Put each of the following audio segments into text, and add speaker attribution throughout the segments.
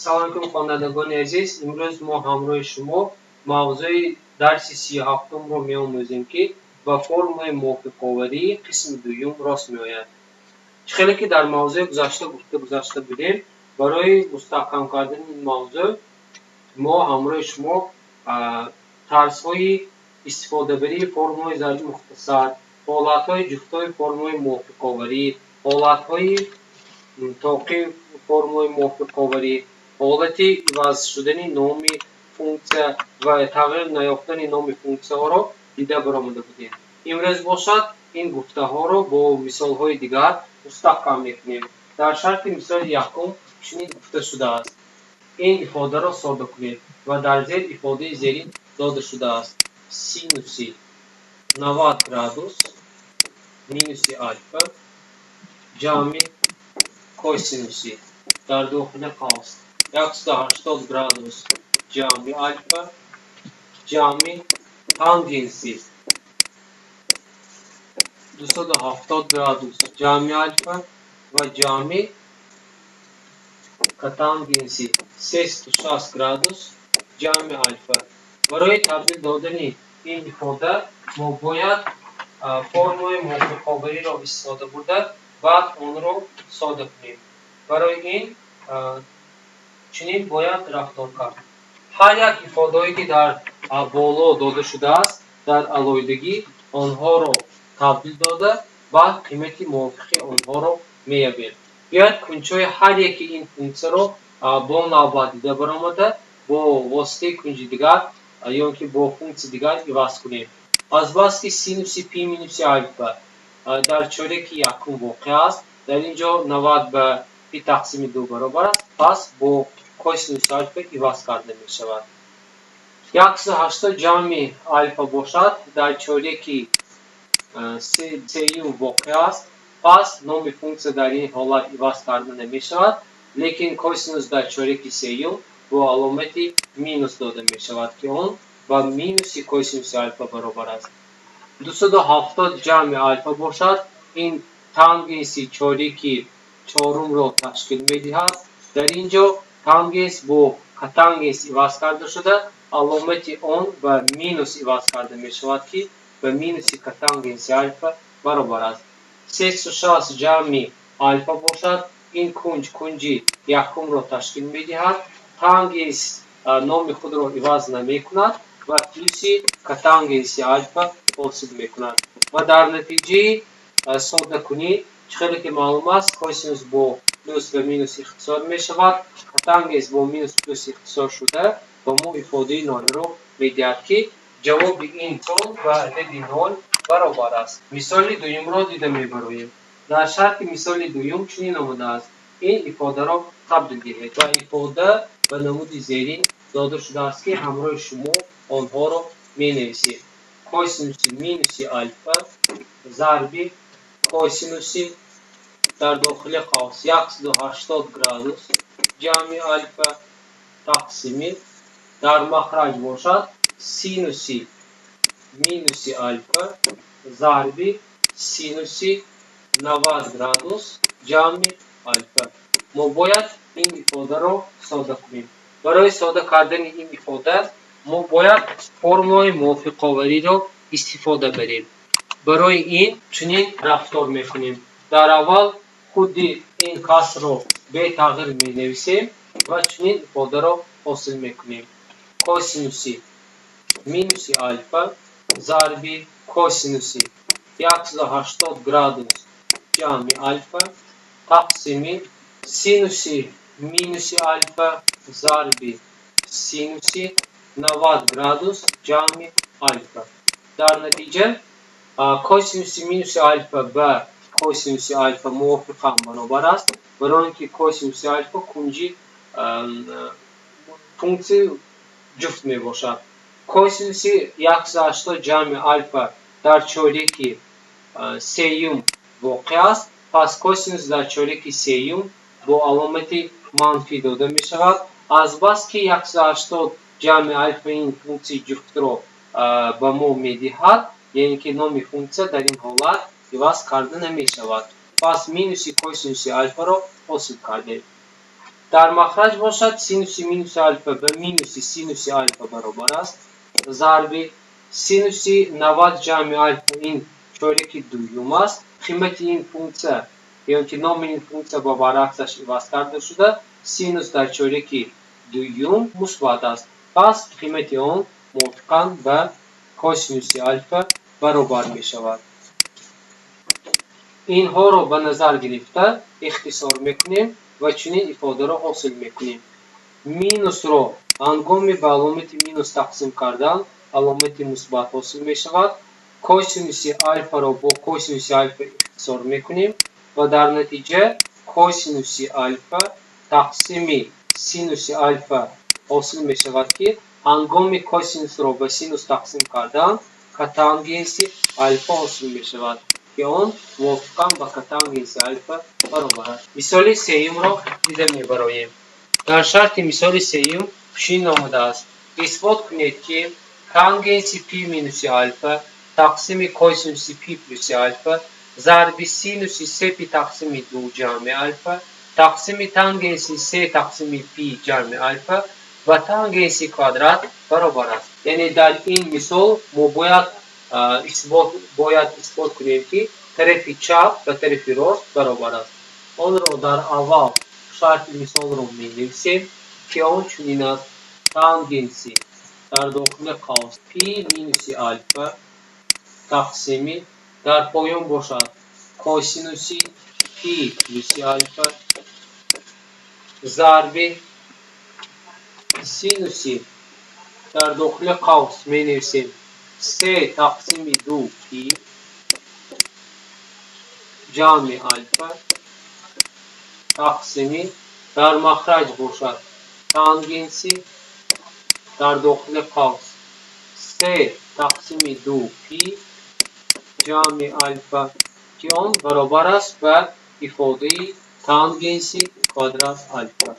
Speaker 1: سلام خوانندگان عزیز، امروز ما همراه شما موضوع درس 37 رو می‌آموزیم که با فرم موافق‌آوری قسم دوم راست می‌آید. خیلی که در موضوع گذشته بودیم، برای مستحکم کردن این موضوع ما همراه شما طرزهای استفاده بری فرم‌های ضرب مختصر، حالت‌های جفت‌های فرم‌های موافق‌آوری، حالت‌های توقیف فرم‌های موافق‌آوری، حالت عوض شدن نام فونکسیا و تغییر نیافتن نام فونکسیا را دیده برآمده بودیم. امروز باشد این گفته‌ها را با مثال‌های دیگر مستحکم می‌کنیم. در شرط مثال یکم چنین گفته شده است: این ifade را ساده کنید و در زیر ifade زیرین داده شده است: سینوسی 90 گرادوس مینوسی آلفا جمع کوسینوسی در داخل قوس 180 گرادوس جمع آلفا جمع تانجنسی 270 گرادوس جمع آلفا و جمع کاتانجنسی 360 گرادوس جمع آلفا. برای تبدیل دادن این ifade ما باید فرم‌های موافق‌آوری را استفاده برده بعد آن را ساده کنیم. برای این چنین باید رفتار کرد. هر یک ifadه‌ای که در بالا داده شده است در علایدگی آنها را تبدیل داده بعد قیمت موافق آنها را می‌یابیم. بیاید کنج‌های هر یک این فونکسیا را با نوبت دیده برآمده با واسطه کنج دیگر یا که با فونکسی دیگر عوض کنیم. از بس که سینوس پی مینوس آلفا در چارک یکم واقع است، در اینجا 90 به پی تقسیم 2 برابر است، پس با کوسینوس آلفا عوض کرده می شود. 180 جمع آلفا باشد در چارک سیوم واقع است، پس نام فونکسیا در این حالت عوض کرده نمی شود، لیکن کوسینوس در چارک سیوم با علامت مینوس داده می شود که آن با مینوس کوسینوس آلفا برابر است. 270 جمع آلفا باشد، این تانگنس چارک چهارم را تشکیل می دهد. در اینجا تانگنس با کاتانگنس عوض کرده شده، علامت آن با مینوس عوض کرده می شود که به مینوس کاتانگنس آلفا برابر است. 360 جمع آلفا باشد، این کنج یکم را تشکیل می دهد. تانگنس نام خود را عوض نمی کند و پلوس کاتانگنس آلفا حاصل می کند و در نتیجه ساده کنی خیلی که معلوم است کوسینوس با پلوس و مینوس اختصار می شود، کاتانگنس با مینوس پلوس اختصار شده و ما ifade نال را می دهد که جواب این سوال و عدد نال برابر است. مثال دوم را دیده می براییم. در شرط مثال دوم چنین آمده است: این ifade را تبدیل دهید و ifade به نمود زیرین داده شده است که همراه شما آنها را می نویسید. کوسینوس مینوس آلفا ضرب کوسینوس در داخل قوس 180 گرادوس جمع آلفا تقسیم در مخرج باشد سینوس مینوس آلفا ضرب سینوس 90 گرادوس جمع آلفا. ما باید این ifade را ساده کنیم. برای ساده کردن این ifade ما باید فرم‌های موافق‌آوری را استفاده بریم. برای این چنین رفتار می‌کنیم. در اول خود این کسر را به تغییر می‌نویسیم و چنین ifade را حاصل می‌کنیم: کوسینوس مینوس آلفا ضرب کوسینوس 180 گرادوس جمع آلفا تقسیم سینوس مینوس آلفا ضرب سینوس 90 گرادوس جمع آلفا. در نتیجه کوسینوس مینوس آلفا به کوسینوس آلفا موافقاً برابر است، برای اینکه کوسینوس آلفا کنجی فونکسی جفت می باشد. کوسینوس 180 جمع آلفا در چارک سیوم واقع است، پس کوسینوس در چارک سیوم با علامت منفی داده می شود. از بس که 180 جمع آلفا این فونکسی جفت را به ما می دهد، یعنی که نام فونکسیا در این حالت عوض کرده نمی شود. پس مینوس کوسینوس آلفا را حاصل کردیم. در مخرج باشد سینوس مینوس الفا به مینوس سینوس الفا برابر است. ضرب سینوس 90 جمع الفا این چورک دوم است. قیمت این فونکسیه یا که نام این فونکسیه با برعکسش عوض کرده شده. سینوس در چورک دوم مثبت است. پس قیمت آن موافقاً به کوسینوس الفا برابر می شود. اینها رو به نظر گرفته اختصار میکنیم و چنین ifade رو حاصل میکنیم. مینوس رو هنگامی به علامت مینوس تقسیم کردن علامت مثبت حاصل می شود. کوسینوس الفا رو با کوسینوس الفا اختصار میکنیم و در نتیجه کوسینوس الفا تقسیم سینوس الفا حاصل می شود که هنگامی کوسینوس رو به سینوس تقسیم کردن کتانگنس الفا حاصل می شود که آن موافقاً با کتانگنس الفا برابر است. مثال سوم را دیده میبراییم. در شرط مثال سوم چنین آمده است: اثبات کنید که تانگنس پی مینوس الفا تقسیم کوسینوس پی پلس الفا ضرب سینوس 3 پی تقسیم 2 جمع الفا تقسیم تانگنس 3 تقسیم پی جمع الفا و تانگنس کوادرات برابر است. یعنی در این مثال ما باید اثبات کنیم که طرف چپ به طرف راست برابر است. آن را در اول شرط مثال رو می نویسیم که آن چنین است: تانگنس در داخل قوس پی مینوس الفا تقسیم در پایان باشد کوسینوس پی پلس الفا ضرب سینوس در داخل قوس می نویسیم 3 تقسیم 2 پی جمع الفا تقسیم در مخرج باشد تانگنس در داخل قوس 3 تقسیم 2 پی جمع الفا که آن برابر است به ifade تانگنس کوادرات الفا.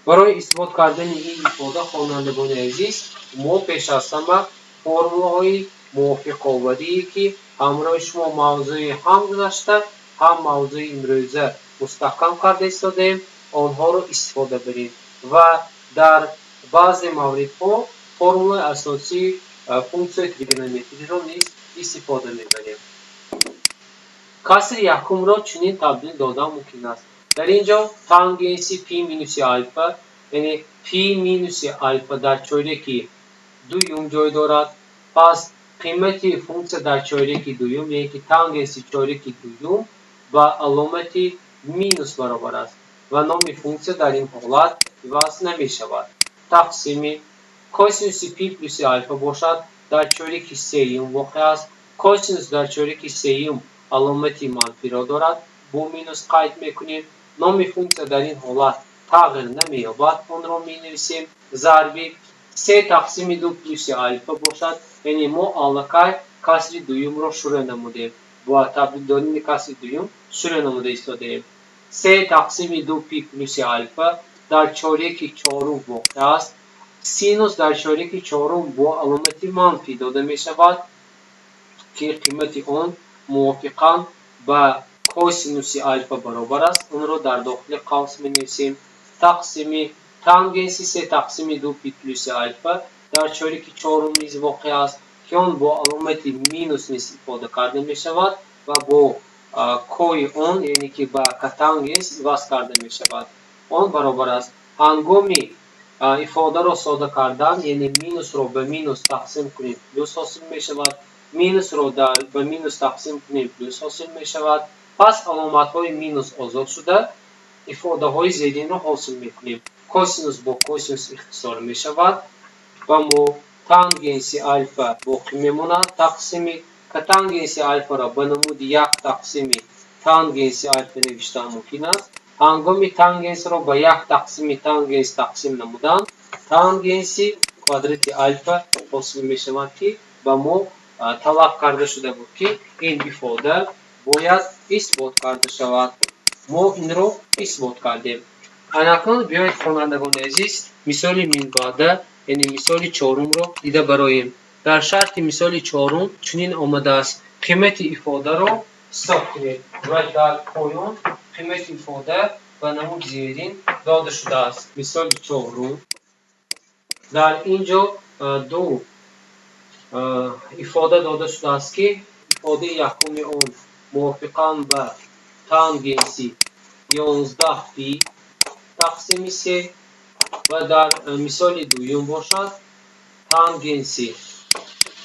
Speaker 1: برای اثبات کردن این ifade خوانندگان عزیز ما پیش از همه فرمولهای موافق آوردیم که همراه شما موضوع هم گذشته هم موضوع امروزه مستحکم کرده ایستادیم آنها رو استفاده بریم و در بعضی موردها فرمول اساسی فونکسیون تریگونومتری رو نیز استفاده میبریم. کسر یکم را چنین تبدیل دادن ممکن است. در اینجا تانگنس پی مینوس الفا یعنی پی مینوس الفا در چورک دوم جای دارد. پس قیمت فونکسیون در چورک دوم یعنی که تانگنس چورک دوم با علامت مینوس برابر است و نام فونکسیون در این حالت عوض نمی شود. تقسیم کوسینوس پی پلس الفا باشد در چورک سوم واقع است. کوسینوس در چورک سوم علامت منفی را دارد با مینوس قید میکنیم. نام فونکسیون در این حالت تغییر نمییابد آن را می نویسیم ضرب 3 تقسیم 2 پلس الفا باشد یعنی ما allakay کسر دوم را شروع نمودیم با تبدیل دادن کسر دوم شروع نموده ایستادیم. 3 تقسیم 2 پی پلس الفا در چورک چهارم واقع است. سینوس در چورک چهارم با علامت منفی داده می شود که قیمت آن موافقاً با کوسینوس الفا برابر است. اون رو در داخل قوس می نویسیم تقسیم تانگنس 3 تقسیم 2 پی پلس الفا در چورک چهارم نیز واقع است که آن با علامت مینوس نیز ifade کرده می شود و با کوی آن یعنی که با کتانگنس عوض کرده می شود. آن برابر است هنگامی ifade را ساده کردن یعنی مینوس رو به مینوس تقسیم کنیم پلس حاصل می شود. مینوس رو به مینوس تقسیم کنیم پلس حاصل می شود. پس علامت های مینوس آزاد شده ifade های زیرین رو حاصل می کنیم. کوسینوس با کوسینوس اختصار می شود و ما تانگنس الفا باقی میماند. تقسیم کتانگنس الفا را به نمود 1 تقسیم تانگنس الفا نوشتن ممکن است. هنگامی تانگنس را به 1 تقسیم تانگنس تقسیم نمودن تانگنس کوادرات الفا حاصل می شود که به ما طلب کرده شده بود که این ifade باید اثبات کرده شود. ما این رو اثبات کردیم. اکنون بیایید خوانندگان عزیز مثال من بعده یعنی مثال چهارم رو دیده برایم. در شرط مثال چهارم چنین آمده است: قیمت ifade رو حساب کنید و در پایان قیمت ifade به نمود زیرین داده شده است. مثال چهارم، در اینجا دو ifade داده شده است که ifade یکم اون موافقاً به تانگنسی 11 پی تقسیم 3 و در مثال دوم باشد تانگنسی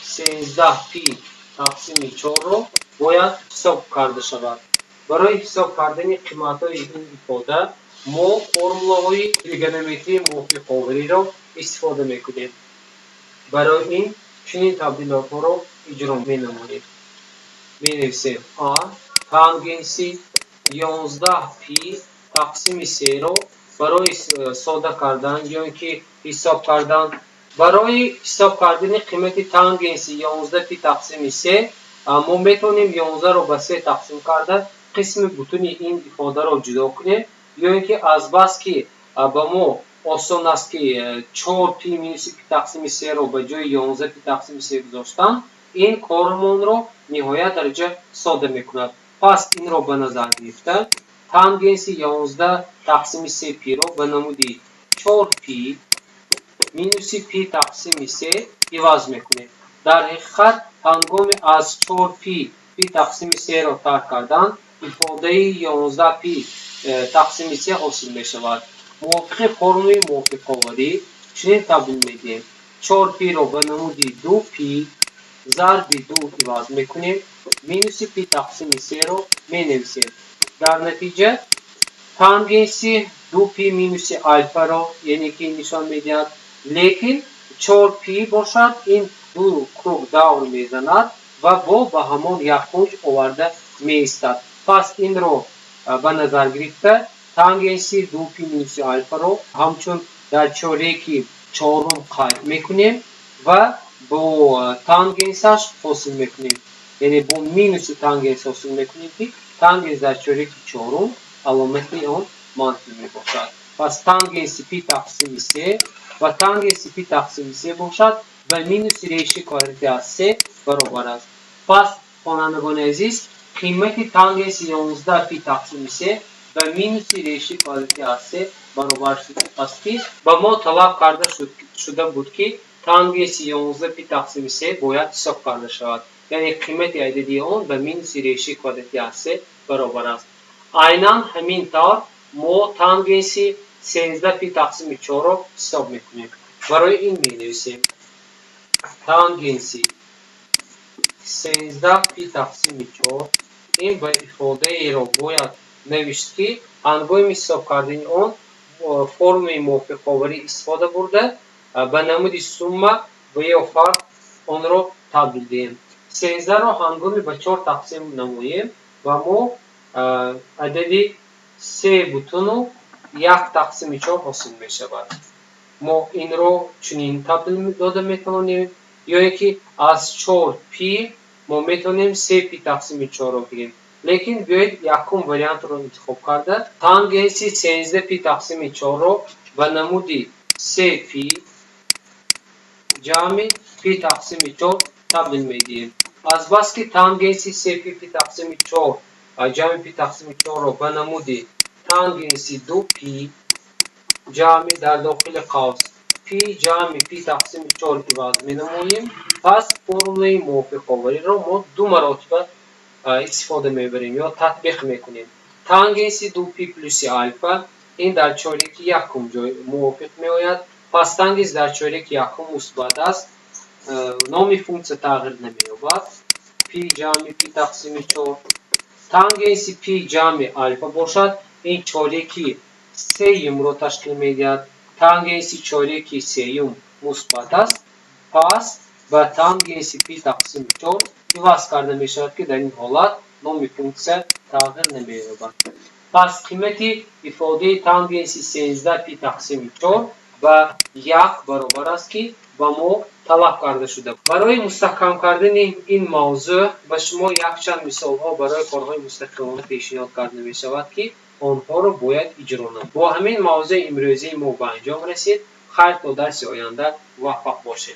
Speaker 1: 13 پی تقسیم 4 رو باید حساب کرده شود. برای حساب کردن قیمت‌های این ifade ما فرمول‌های تریگونومتری موافق آوری را استفاده می‌کنیم. برای این چنین تبدیلات‌ها را اجرا می‌نماییم. می‌نویسیم آ تانگنسی 11 پی تقسیم 3 را برای ساده کردن یا اینکه حساب کردن، برای حساب کردن قیمت تانگنسی 11 پی تقسیم 3 ما میتونیم 11 را به 3 تقسیم کرده قسم بطن این ifade را جدا کنیم، یا اینکه از بس که با ما آسان است که 4 پی مینوس پی تقسیم 3 را به جای 11 پی تقسیم 3 گذاشتن، این کارمان را نهایت درجه ساده میکند. پس این را به نظر گرفته تانگنس 11 تقسیم 3 پی را به نمودی 4 پی مینوس پی تقسیم 3 عوض میکنیم. در حقیقت هنگام از 4 پی تقسیم 3 را ترک کردن ifade 11 پی تقسیم 3 حاصل می شود. موافق فرمول موافق آوری چنین تبدیل میدیم 4 پی را به نمودی 2 پی ضرب 2 عوض میکنیم، مینوس پی تقسیم 3 رو می نویسیم. در نتیجه تانگنسی 2 پی مینوس الفا را یعنی که نشان میدهد، لیکن 4 پی باشد این دو کروگ دور میزند و با همان یک موج آورده می ایستد. پس این رو به نظر گرفته تانگنسی 2 پی مینوس الفا رو همچون در چارکی چهارم قید میکنیم و با تانگنسش حاصل میکنیم، یعنی با مینوس تانگنس حاصل میکنیم که تانگنس در چارکی چهارم علامت اون منفی می باشد. پس تانگنس پی تقسیم 3 و تانگنس پی تقسیم 3 باشد و مینوس ریشه کواdraتی از 3 برابر است. پس خوانندگان عزیز قیمت تانگنس 11 پی تقسیم 3 و مینوس ریشه کواdraتی از 3 برابر شده است که با ما طلب کرده شده بود که تانگنس 11 پی تقسیم 3 باید حساب کرده شود، یعنی قیمت عددی اون به مینوس ریشه کواdraتی از 3 برابر است. aynan همین طور ما تانگنسی 13 پی تقسیم 4 رو حساب میکنیم. برای این می نویسیم تانگنسی 13 پی تقسیم 4 این به ifade ای را باید نوشت که هنگام حساب کردن اون فرم موافق آوری استفاده برده به نمود سومه و یا فرق اون رو تبدیل دهیم. 13 را هنگام به 4 تقسیم نماییم و ما عددی 3 بطن و 1 تقسیم 4 حاصل می شود. ما این رو چنین تبدیل داده میتونیم یا اینکه از 4 پی ما میتونیم 3 پی تقسیم 4 رو بگیریم، لیکن بیاید یکم وریانت رو انتخاب کرده تانگنسی 13 پی تقسیم 4 رو به نمودی 3 پی جمع پی تقسیم 4 تبدیل میدیم. از بس که تانگنسی 3 پی تقسیم 4 جمع پی تقسیم 4 رو به نمودی تانگنسی 2 پی جمع در داخل قوس پی جمع پی تقسیم 4 عوض می نماییم. پس فرمول موافق آوری رو ما دو مراتب استفاده میبریم یا تطبیق میکنیم. تانگنسی 2 پی پلس الفا این در چارک یکم جای موافق می آید. پس تانگنس در چارک یکم مثبت است، نام فونکسیون تغییر نمی‌یابد. پی جمع پی تقسیم 4 تانگنس پی جمع الفا باشد این چارکی سیم رو تشکیل میدهد. تانگنس چارکی سیم مثبت است، پس با تانگنس پی تقسیم 4 عوض کرده می شود که در این حالت نام فونکسیون تغییر نمی‌یابد. پس قیمت ifade تانگنس 13 پی تقسیم 4 و 1 برابر است که با ما طلب کرده شده. برای مستحکم کردن این موضوع به شما یک چند مثال ها برای کارهای مستقلانه پیشنهاد کرده می شود که آنها را باید اجرا نمایید. با همین موضوع امروزی ما به انجام رسید. خیر تا درس آینده موفق باشید.